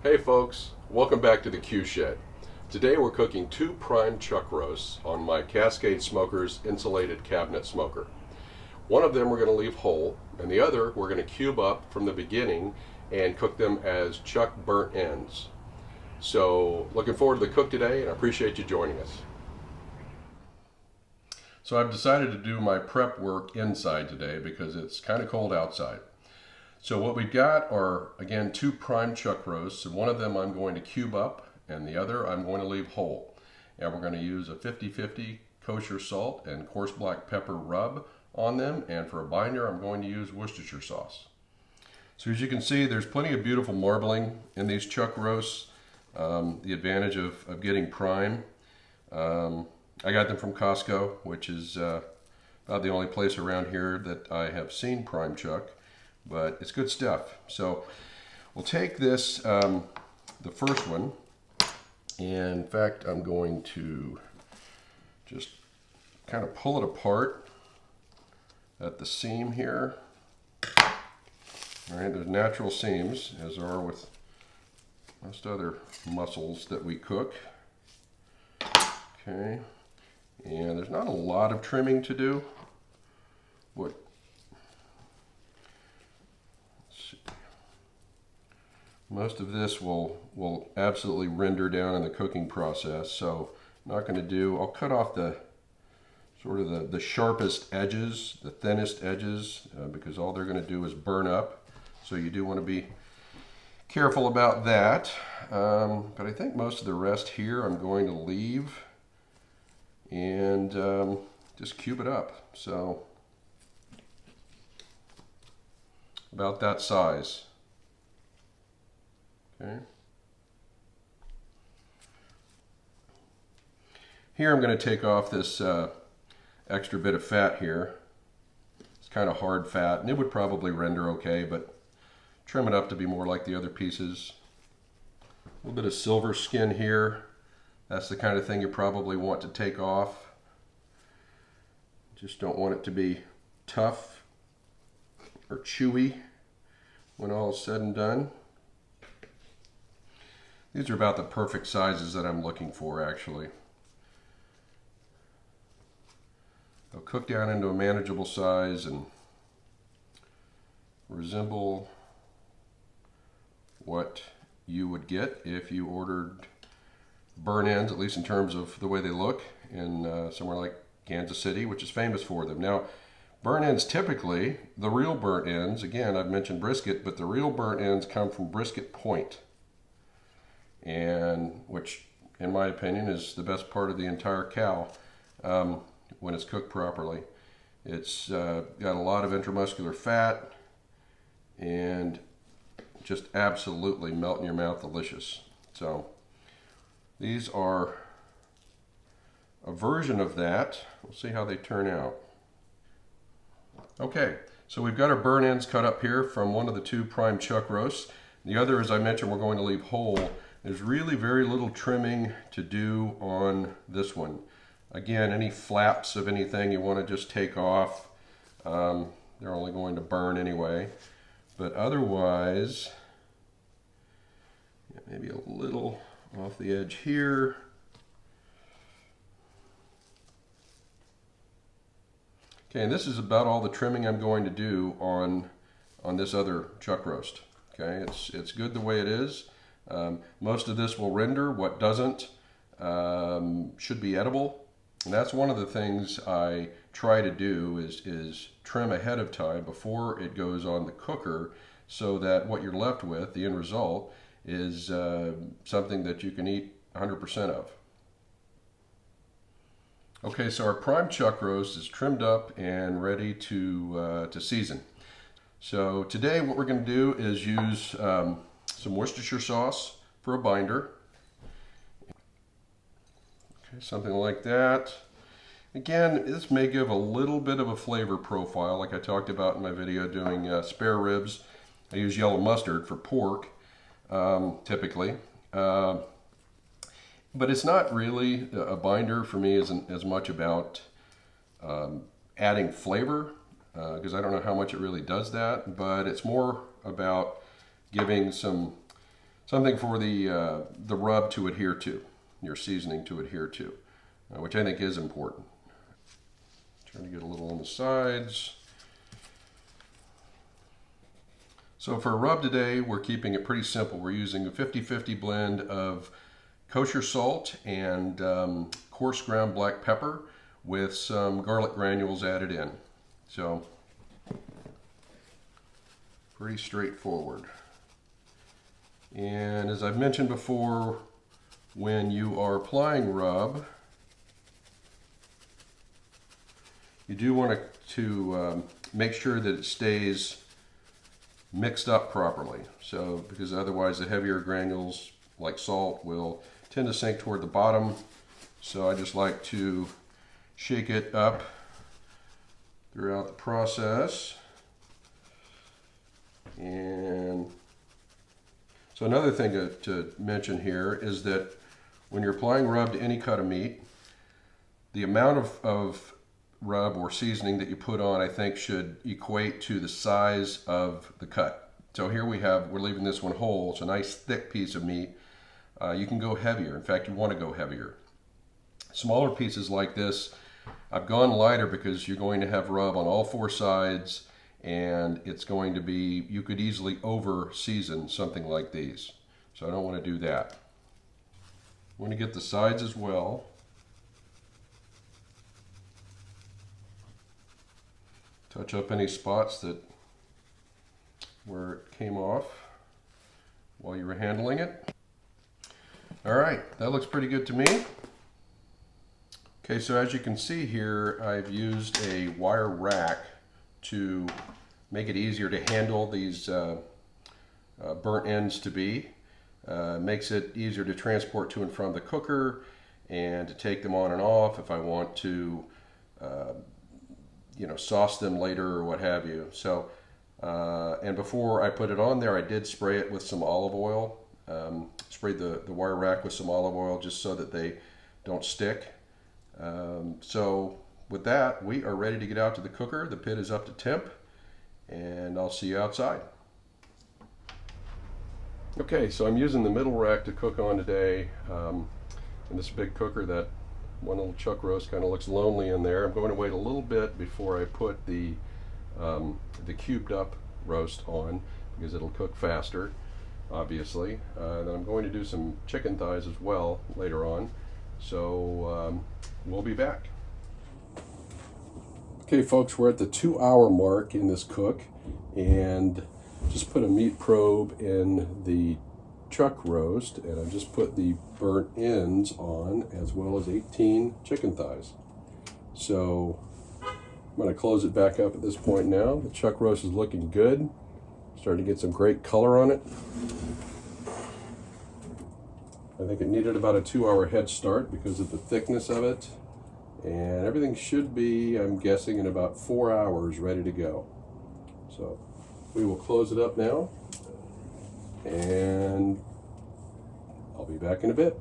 Hey folks, welcome back to the Q Shed. Today we're cooking 2 prime chuck roasts on my Cascade Smokers insulated cabinet smoker. One of them we're going to leave whole, and the other we're going to cube up from the beginning and cook them as chuck burnt ends. So looking forward to the cook today, and I appreciate you joining us. So I've decided to do my prep work inside today because it's kind of cold outside. So what we've got are, again, 2 prime chuck roasts, and one of them I'm going to cube up, and the other I'm going to leave whole. And we're going to use a 50-50 kosher salt and coarse black pepper rub on them, and for a binder I'm going to use Worcestershire sauce. So as you can see, there's plenty of beautiful marbling in these chuck roasts. The advantage of getting prime. I got them from Costco, which is about the only place around here that I have seen prime chuck. But it's good stuff. So we'll take this, the first one, and in fact I'm going to just kind of pull it apart at the seam here. All right, there's natural seams, as there are with most other mussels that we cook. Okay, and there's not a lot of trimming to do. Most of this will absolutely render down in the cooking process, so I'm not going to do, I'll cut off the sort of the sharpest edges, the thinnest edges, because all they're going to do is burn up. So you do want to be careful about that. But I think most of the rest here I'm going to leave and just cube it up. So about that size. Okay. Here I'm going to take off this extra bit of fat here. It's kind of hard fat, and it would probably render okay, but trim it up to be more like the other pieces. A little bit of silver skin here. That's the kind of thing you probably want to take off. Just don't want it to be tough or chewy when all is said and done. These are about the perfect sizes that I'm looking for, actually. They'll cook down into a manageable size and resemble what you would get if you ordered burnt ends, at least in terms of the way they look, in somewhere like Kansas City, which is famous for them. Now, burnt ends typically, the real burnt ends, again, I've mentioned brisket, but the real burnt ends come from brisket point, and which in my opinion is the best part of the entire cow when it's cooked properly. It's got a lot of intramuscular fat and just absolutely melt in your mouth delicious. So these are a version of that. We'll see how they turn out. Okay, so we've got our burnt ends cut up here from one of the 2 prime chuck roasts. The other, as I mentioned, we're going to leave whole. There's really very little trimming to do on this one. Again, any flaps of anything you want to just take off. They're only going to burn anyway. But otherwise, maybe a little off the edge here. Okay, and this is about all the trimming I'm going to do on this other chuck roast. Okay, it's good the way it is. Most of this will render. What doesn't should be edible, and that's one of the things I try to do is trim ahead of time before it goes on the cooker, so that what you're left with, the end result, is something that you can eat 100% of. Okay, so our prime chuck roast is trimmed up and ready to season. So today what we're going to do is use some Worcestershire sauce for a binder. Okay, something like that. Again, this may give a little bit of a flavor profile, like I talked about in my video doing spare ribs. I use yellow mustard for pork, typically. But it's not really, a binder for me isn't as much about adding flavor, because I don't know how much it really does that, but it's more about giving some something for the rub to adhere to, your seasoning to adhere to, which I think is important. Trying to get a little on the sides. So for a rub today, we're keeping it pretty simple. We're using a 50-50 blend of kosher salt and coarse ground black pepper with some garlic granules added in. So pretty straightforward. And as I've mentioned before, when you are applying rub, you do want to make sure that it stays mixed up properly. So, because otherwise the heavier granules like salt will tend to sink toward the bottom. So I just like to shake it up throughout the process. And so another thing to mention here is that when you're applying rub to any cut of meat, the amount of rub or seasoning that you put on, I think, should equate to the size of the cut. So here we're leaving this one whole. It's a nice thick piece of meat. You can go heavier. In fact, you want to go heavier. Smaller pieces like this, I've gone lighter because you're going to have rub on all four sides, and it's going to be, you could easily over season something like these. So I don't want to do that. I want to get the sides as well. Touch up any spots where it came off while you were handling it. All right, that looks pretty good to me. Okay, so as you can see here, I've used a wire rack to make it easier to handle these burnt ends to be. Makes it easier to transport to and from the cooker and to take them on and off if I want to sauce them later or what have you. So, and before I put it on there, I did spray it with some olive oil. Sprayed the wire rack with some olive oil just so that they don't stick. So with that, we are ready to get out to the cooker. The pit is up to temp, and I'll see you outside. Okay, so I'm using the middle rack to cook on today. In this big cooker, that one little chuck roast kind of looks lonely in there. I'm going to wait a little bit before I put the cubed up roast on because it'll cook faster, obviously. Then I'm going to do some chicken thighs as well later on. So we'll be back. Okay folks, we're at the 2-hour mark in this cook, and just put a meat probe in the chuck roast, and I've just put the burnt ends on as well as 18 chicken thighs. So I'm going to close it back up at this point now. The chuck roast is looking good. Starting to get some great color on it. I think it needed about a 2-hour head start because of the thickness of it. And everything should be, I'm guessing, in about 4 hours ready to go. So we will close it up now, and I'll be back in a bit.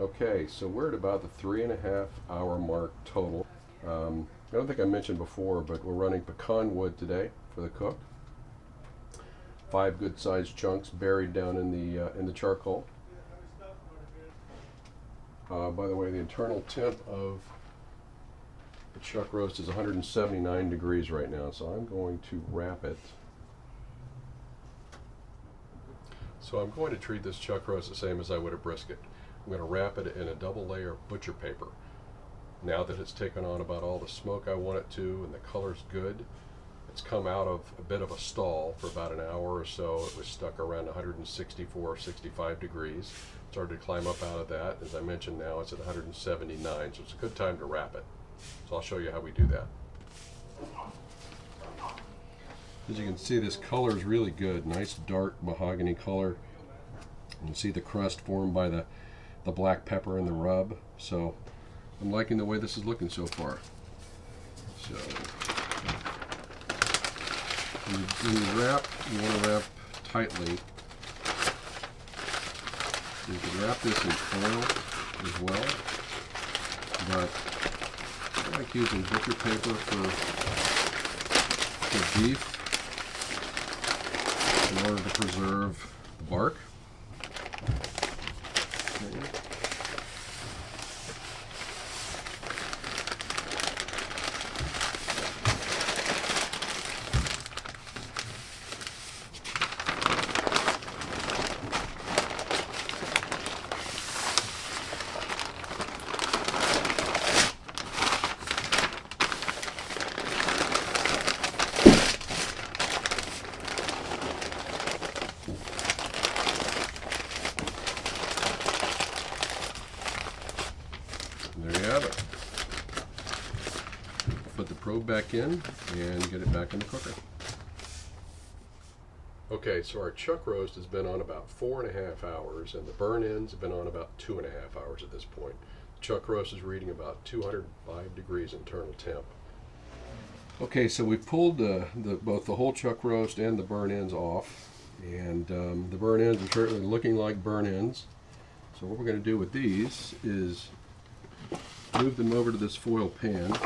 Okay, so we're at about the 3.5-hour mark total. I don't think I mentioned before, but we're running pecan wood today for the cook. 5 good-sized chunks buried down in the charcoal. By the way, the internal temp of the chuck roast is 179 degrees right now, so I'm going to wrap it. So I'm going to treat this chuck roast the same as I would a brisket. I'm going to wrap it in a double layer butcher paper. Now that it's taken on about all the smoke I want it to and the color's good, it's come out of a bit of a stall for about an hour or so. It was stuck around 164, 65 degrees. Started to climb up out of that. As I mentioned, now it's at 179, so it's a good time to wrap it. So I'll show you how we do that. As you can see, this color is really good. Nice dark mahogany color. You can see the crust formed by the black pepper and the rub. So I'm liking the way this is looking so far. So when you wrap, you want to wrap tightly. You can wrap this in foil as well, but I like using butcher paper for beef in order to preserve the bark. There you have it. Put the probe back in and get it back in the cooker. Okay, so our chuck roast has been on about 4.5 hours, and the burn ends have been on about 2.5 hours at this point. The chuck roast is reading about 205 degrees internal temp. Okay, so we've pulled both the whole chuck roast and the burn ends off, and the burn ends are certainly looking like burn ends. So what we're going to do with these is move them over to this foil pan.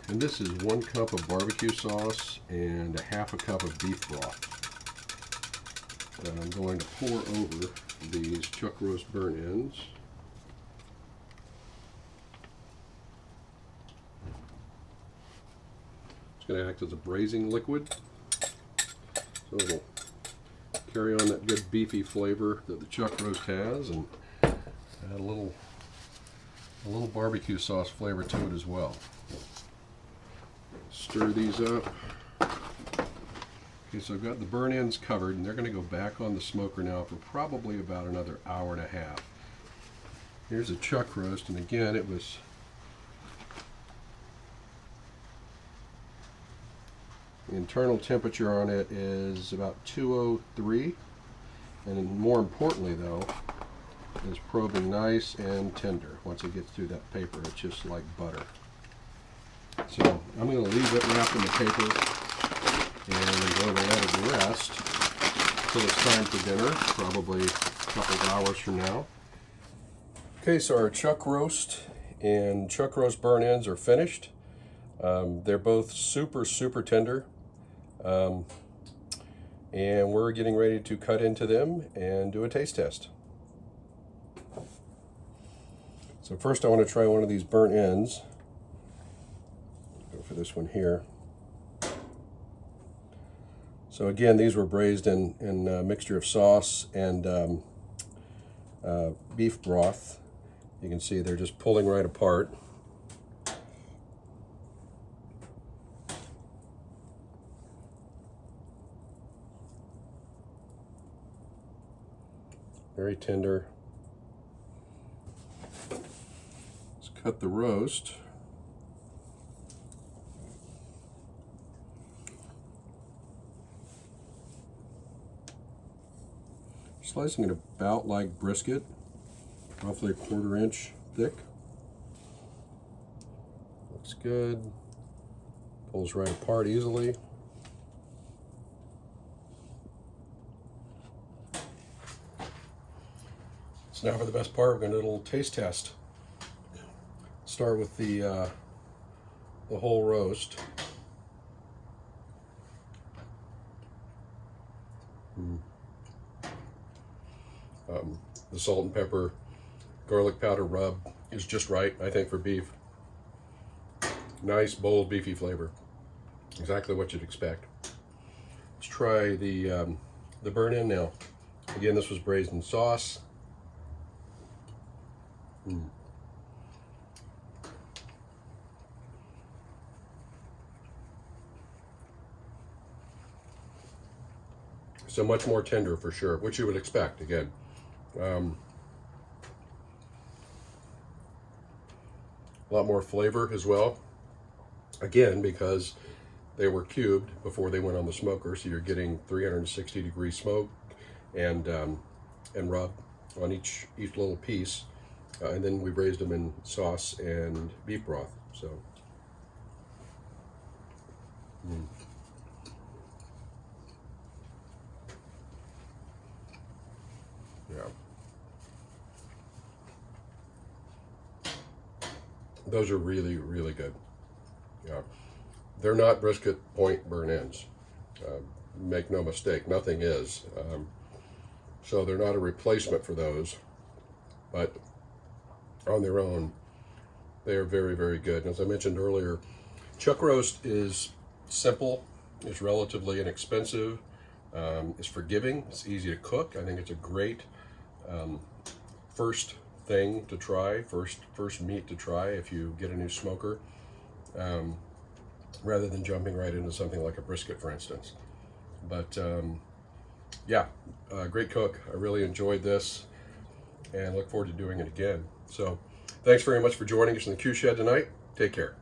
And this is 1 cup of barbecue sauce and 1/2 cup of beef broth that I'm going to pour over these chuck roast burn ends. It's going to act as a braising liquid, so it'll carry on that good beefy flavor that the chuck roast has, and add a little barbecue sauce flavor to it as well. Stir these up. Okay, so I've got the burn ends covered, and they're going to go back on the smoker now for probably about another 1.5 hours. Here's a chuck roast, and again, it was the internal temperature on it is about 203, and more importantly though, is probing nice and tender. Once it gets through that paper, it's just like butter. So I'm going to leave it wrapped in the paper, and I'm going to let it rest until it's time for dinner, probably a couple of hours from now. Okay, so our chuck roast and chuck roast burn ends are finished. They're both super tender, and we're getting ready to cut into them and do a taste test. So first I want to try one of these burnt ends. Go for this one here. So again, these were braised in a mixture of sauce and beef broth. You can see they're just pulling right apart. Very tender. Let's cut the roast. Slicing it about like brisket, roughly 1/4 inch thick. Looks good. Pulls right apart easily. So now for the best part, we're going to do a little taste test. Start with the whole roast. The salt and pepper, garlic powder rub is just right, I think, for beef. Nice, bold, beefy flavor. Exactly what you'd expect. Let's try the burn end now. Again, this was braised in sauce. So much more tender for sure, which you would expect again. A lot more flavor as well. Again, because they were cubed before they went on the smoker, so you're getting 360-degree smoke and rub on each little piece. And then we braised them in sauce and beef broth. So. Yeah. Those are really, really good. Yeah. They're not brisket point burn ends. Make no mistake, nothing is. So they're not a replacement for those, but on their own, they are very, very good. And as I mentioned earlier, chuck roast is simple, it's relatively inexpensive, it's forgiving, it's easy to cook. I think it's a great first thing to try, first meat to try if you get a new smoker, rather than jumping right into something like a brisket, for instance. But yeah, great cook. I really enjoyed this and look forward to doing it again. So thanks very much for joining us in the Q Shed tonight. Take care.